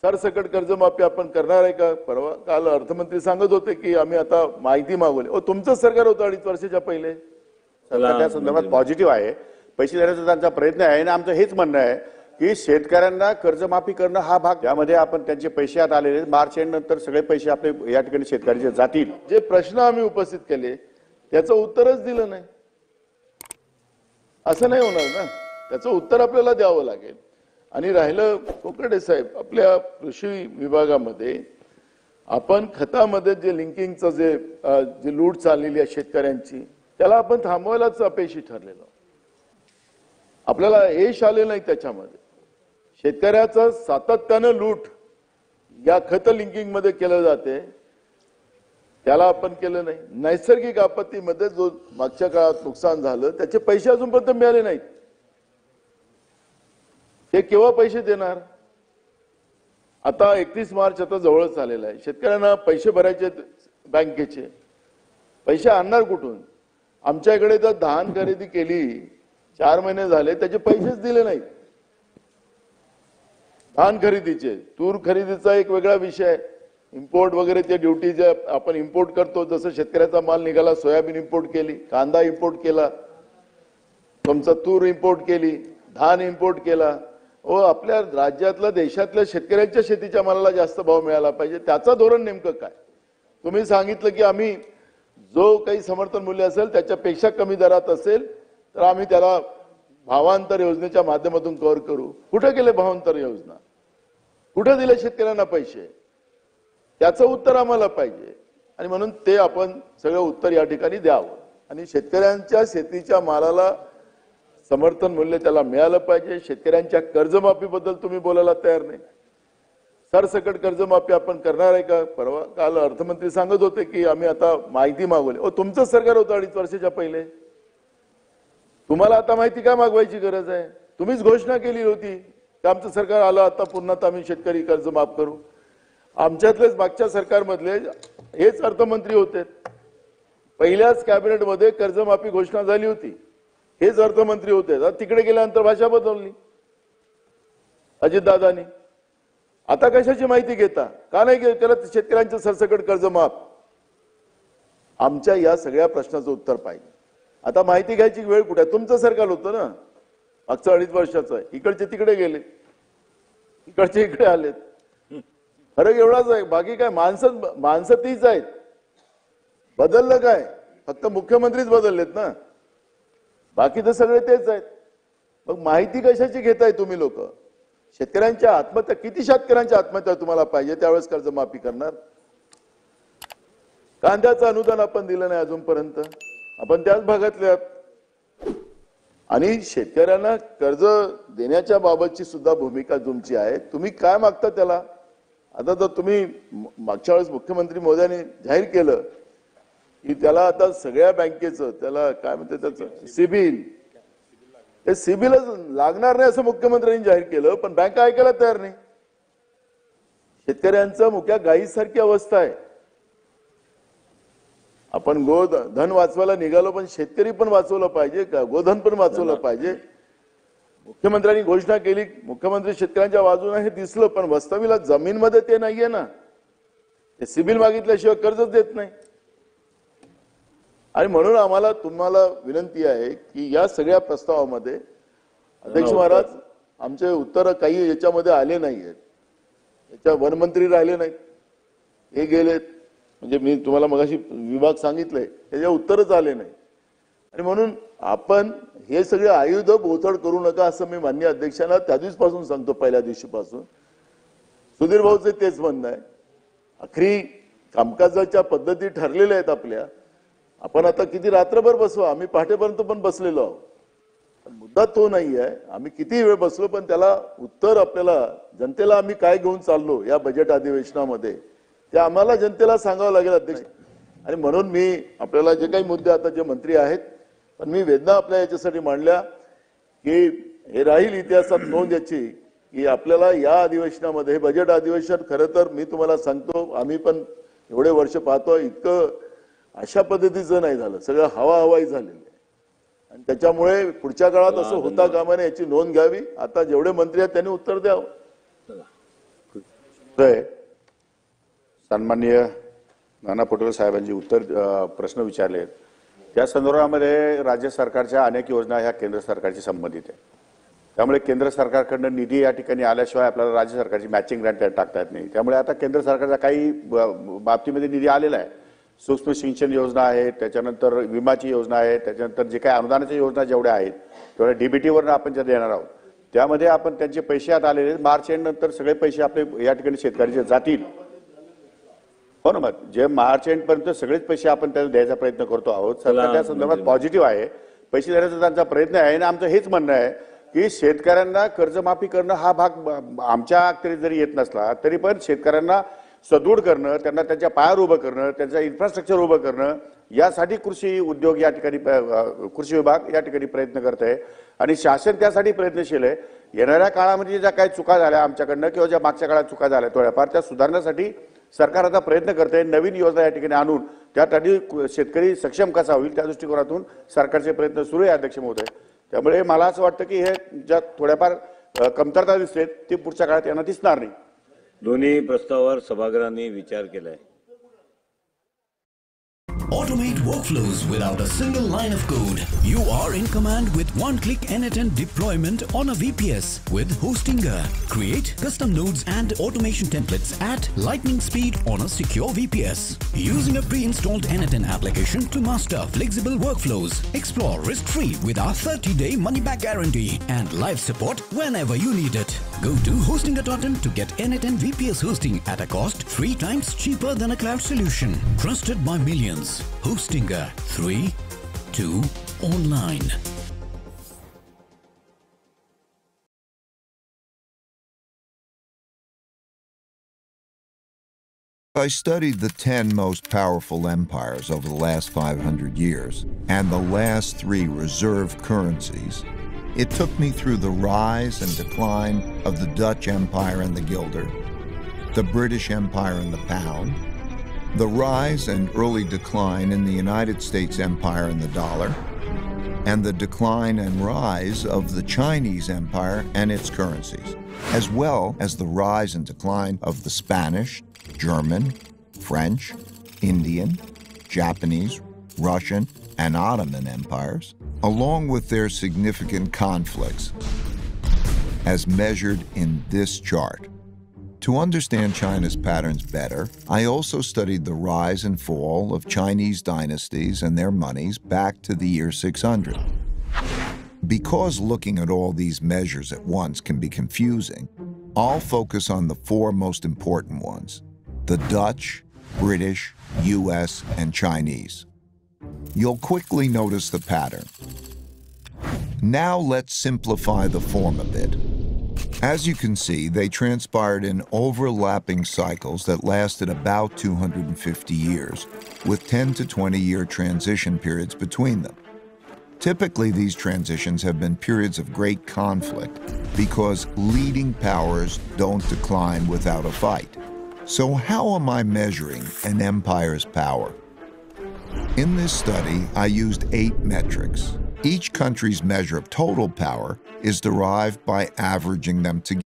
सरसकट कर्जमाफी आपण करणार आहे का? परवा काल अर्थमंत्री सांगत होते की आम्ही आता माहिती मागवली. तुमचं सरकार होतं 2.5 वर्षाच्या पहिले. सरकार त्या संदर्भात पॉझिटिव्ह आहे, पैसे देण्याचा त्यांचा प्रयत्न आहे आणि आमचं हेच म्हणणं आहे की शेतकऱ्यांना कर्जमाफी करणं हा भाग, यामध्ये आपण त्यांचे पैसे आता आलेले मार्च एंड नंतर सगळे पैसे आपले या ठिकाणी शेतकऱ्यांचे जातील. जे प्रश्न आम्ही उपस्थित केले त्याचं उत्तरच दिलं नाही. असं नाही होणार ना, त्याचं उत्तर आपल्याला द्यावं लागेल. आणि राहिलं कोकटे साहेब, आपल्या कृषी विभागामध्ये आपण खतामध्ये जे लिंकिंगचं जे लूट चाललेली आहे शेतकऱ्यांची, त्याला आपण थांबवायलाच अपयशी ठरलेलो. आपल्याला यश आले नाही त्याच्यामध्ये. शेतकऱ्याचं सातत्यानं लूट या खत लिंकिंग मध्ये केलं जाते, त्याला आपण केलं नाही. नैसर्गिक आपत्तीमध्ये जो मागच्या काळात नुकसान झालं त्याचे पैसे अजूनपर्यंत मिळाले नाहीत. ते केव्हा पैसे देणार? आता 31 मार्च आता जवळच आलेला आहे. शेतकऱ्यांना पैसे भरायचे बँकेचे, पैसे आणणार कुठून? आमच्या इकडे तर धान खरेदी केली 4 महिने झाले, त्याचे पैसेच दिले नाहीत. धान खरेदीचे, तूर खरेदीचा एक वेगळा विषय आहे. इम्पोर्ट वगैरे ते ड्युटी जे आपण इम्पोर्ट करतो, जसं शेतकऱ्याचा माल निघाला, सोयाबीन इम्पोर्ट केली, कांदा इम्पोर्ट केला, तुमचा तूर इम्पोर्ट केली, धान इम्पोर्ट केला. आपल्या राज्यातल्या देशातल्या शेतकऱ्यांच्या शेतीच्या मालाला जास्त भाव मिळाला पाहिजे. त्याचं धोरण नेमकं काय? तुम्ही सांगितलं की आम्ही जो काही समर्थन मूल्य असेल त्याच्यापेक्षा कमी दरात असेल तर आम्ही त्याला भावांतर योजनेच्या माध्यमातून कव्हर करू. कुठे गेले भावांतर योजना? कुठे दिले शेतकऱ्यांना पैसे? त्याचं उत्तर आम्हाला पाहिजे. आणि म्हणून ते आपण सगळं उत्तर या ठिकाणी द्यावं. आणि शेतकऱ्यांच्या शेतीच्या मालाला समर्थन मूल्य त्याला मिळालं पाहिजे. शेतकऱ्यांच्या कर्जमाफीबद्दल तुम्ही बोलायला तयार नाही. सरसकट कर्जमाफी आपण करणार आहे का? परवा काल अर्थमंत्री सांगत होते की आम्ही आता माहिती मागवली. तुमचं सरकार होतं 2.5 वर्षाच्या पहिले. तुम्हाला आता माहिती काय मागवायची गरज आहे? तुम्हीच घोषणा केली होती की आमचं सरकार आलं आता पुन्हा आम्ही शेतकरी कर्ज माफ करू. आमच्यातलेच मागच्या सरकारमधले हेच अर्थमंत्री होते. पहिल्याच कॅबिनेटमध्ये कर्जमाफी घोषणा झाली होती, हेच अर्थमंत्री होते. तिकडे गेल्यानंतर भाषा बदलली अजितदादांनी. आता कशाची माहिती घेता? का नाही केलं शेतकऱ्यांचं सरसकट कर्ज माफ? आमच्या या सगळ्या प्रश्नाचं उत्तर पाहिजे. आता माहिती घ्यायची वेळ कुठे? तुमचं सरकार होतं ना मागचं 2.5 वर्षाचं. इकडचे तिकडे गेले, इकडचे इकडे आलेत. फरक एवढाच आहे, बाकी काय? माणसं तीच आहेत. बदललं काय? फक्त मुख्यमंत्रीच बदललेत ना, बाकी तर सगळे तेच आहेत. मग माहिती कशाची घेताय तुम्ही लोक? शेतकऱ्यांच्या आत्महत्या, किती शेतकऱ्यांच्या आत्महत्या तुम्हाला पाहिजे त्यावेळेस कर्जमाफी करणार? कांद्याचं अनुदान आपण दिलं नाही अजूनपर्यंत, आपण त्याच भागातले आहात. आणि शेतकऱ्यांना कर्ज देण्याच्या बाबतची सुद्धा भूमिका तुमची आहे. तुम्ही काय मागता त्याला? आता तर तुम्ही मागच्या वेळेस मुख्यमंत्री मोदयांनी जाहीर केलं की त्याला आता सगळ्या बँकेचं त्याला काय म्हणते त्याचं सिबिल, ते सिबिलच लागणार नाही असं मुख्यमंत्र्यांनी जाहीर केलं. पण बँका ऐकायला तयार नाही. शेतकऱ्यांचं मुक्या गायीसारखी अवस्था आहे. आपण गोधन वाचवायला निघालो, पण शेतकरी पण वाचवलं पाहिजे का? गोधन पण वाचवलं पाहिजे. मुख्यमंत्र्यांनी घोषणा केली, मुख्यमंत्री शेतकऱ्यांच्या बाजूने हे दिसलं, पण वास्तविकला जमीनमध्ये ते नाहीये ना. ते सिबिल मागितल्याशिवाय कर्जच देत नाही. आणि म्हणून आम्हाला तुम्हाला विनंती आहे की या सगळ्या प्रस्तावामध्ये अध्यक्ष महाराज आमचे उत्तर काही याच्यामध्ये आले नाहीयेत. याच्या वनमंत्री राहिले नाहीत, हे गेलेत. म्हणजे मी तुम्हाला मगाशी विभाग सांगितलंय त्याच्या उत्तरच आले नाही. आणि म्हणून आपण हे सगळे आयुध बोथड करू नका असं मी माननीय अध्यक्षांना त्या दिवसापासून सांगतो, पहिल्या दिवशीपासून. सुधीर भाऊचे तेच म्हणणं आहे. आखरी कामकाजाच्या पद्धती ठरलेल्या आहेत आपल्या. आपण आता किती रात्रभर बसू, आम्ही पहाटेपर्यंत पण बसलेलो आहोत. पण मुद्दा तो नाही आहे आम्ही किती वेळ बसलो, पण त्याला उत्तर आपल्याला जनतेला आम्ही काय घेऊन चाललो या बजेट अधिवेशनामध्ये ते आम्हाला जनतेला सांगावं लागेल अध्यक्ष. आणि म्हणून मी आपल्याला जे काही मुद्दे आता जे मंत्री आहेत, पण मी वेदना आपल्या याच्यासाठी मांडल्या की हे राहील इतिहासात नोंद याची की आपल्याला या अधिवेशनामध्ये, हे बजेट अधिवेशन खरं तर मी तुम्हाला सांगतो आम्ही पण एवढे वर्ष पाहतो, इतकं अशा पद्धतीचं नाही झालं. सगळं हवाई झालेलं आहे. आणि त्याच्यामुळे पुढच्या काळात असं होता कामा नये याची नोंद घ्यावी. आता जेवढे मंत्री आहेत त्यांनी उत्तर द्यावं. सन्माननीय नाना पटोले साहेबांनी प्रश्न विचारले आहेत त्या संदर्भामध्ये राज्य सरकारच्या अनेक योजना ह्या केंद्र सरकारशी संबंधित आहे. त्यामुळे केंद्र सरकारकडून निधी या ठिकाणी आल्याशिवाय आपल्याला राज्य सरकारची मॅचिंग ग्रँट टाकता येत नाही. त्यामुळे आता केंद्र सरकारचा काही बाबतीमध्ये निधी आलेला आहे. सूक्ष्म सिंचन योजना आहे, त्याच्यानंतर विमाची योजना आहे, त्याच्यानंतर जे काही अनुदानाच्या योजना जेवढ्या आहेत तेवढ्या डीबीटीवर आपण ज्या देणार आहोत त्यामध्ये आपण त्यांचे पैसे आता आलेले आहेत. मार्च एंड नंतर सगळे पैसे आपले या ठिकाणी शेतकऱ्यांचे जातील. हो ना, मग जे मार्च एंड पर्यंत सगळेच पैसे आपण त्यांना द्यायचा प्रयत्न करतो आहोत. सरकार त्या संदर्भात पॉझिटिव्ह आहे. पैसे देण्याचा त्यांचा प्रयत्न आहे आणि आमचं हेच म्हणणं आहे की शेतकऱ्यांना कर्जमाफी करणं हा भाग आमच्या अखेरीस जरी येत नसला तरी पण शेतकऱ्यांना सदृढ करणं, त्यांना त्यांच्या पायावर उभं करणं, त्यांचं इन्फ्रास्ट्रक्चर उभं करणं यासाठी कृषी उद्योग या ठिकाणी कृषी विभाग या ठिकाणी प्रयत्न करत आहे आणि शासन त्यासाठी प्रयत्नशील आहे. येणाऱ्या काळामध्ये ज्या काही चुका झाल्या आमच्याकडनं किंवा ज्या मागच्या काळात चुका झाल्या थोड्याफार त्या सुधारण्यासाठी सरकार आता प्रयत्न करत आहे. नवीन योजना या ठिकाणी आणून त्यासाठी शेतकरी सक्षम कसा होईल त्या दृष्टिकोनातून सरकारचे प्रयत्न सुरू आहे अध्यक्ष महोदय. त्यामुळे मला असं वाटतं की हे ज्या थोड्याफार कमतरता दिसते ते पुढच्या काळात यांना दिसणार नाही. दोन्ही प्रस्तावावर सभागृहांनी विचार केलाय. Automate workflows without a single line of code. You are in command with one-click end-to-end deployment on a VPS with Hostinger. Create custom nodes and automation templates at lightning speed on a secure VPS. Using a pre-installed end-to-end application to master flexible workflows. Explore risk-free with our 30-day money-back guarantee and live support whenever you need it. Go to Hostinger.in to get end-to-end VPS hosting at a cost 3 times cheaper than a cloud solution. Trusted by millions. Hostinger 3.2 online. I studied the 10 most powerful empires over the last 500 years and the last 3 reserve currencies. It took me through the rise and decline of the Dutch Empire and the guilder, the British Empire and the pound, the rise and early decline in the United States Empire and the dollar, and the decline and rise of the Chinese Empire and its currencies, as well as the rise and decline of the Spanish, German, French, Indian, Japanese, Russian, and Ottoman empires, along with their significant conflicts, as measured in this chart. To understand China's patterns better, I also studied the rise and fall of Chinese dynasties and their monies back to the year 600. Because looking at all these measures at once can be confusing, I'll focus on the 4 most important ones: the Dutch, British, US, and Chinese. You'll quickly notice the pattern. Now let's simplify the form a bit. As you can see, they transpired in overlapping cycles that lasted about 250 years, with 10 to 20-year transition periods between them. Typically, these transitions have been periods of great conflict because leading powers don't decline without a fight. So how am I measuring an empire's power? In this study, I used 8 metrics. Each country's measure of total power is derived by averaging them together.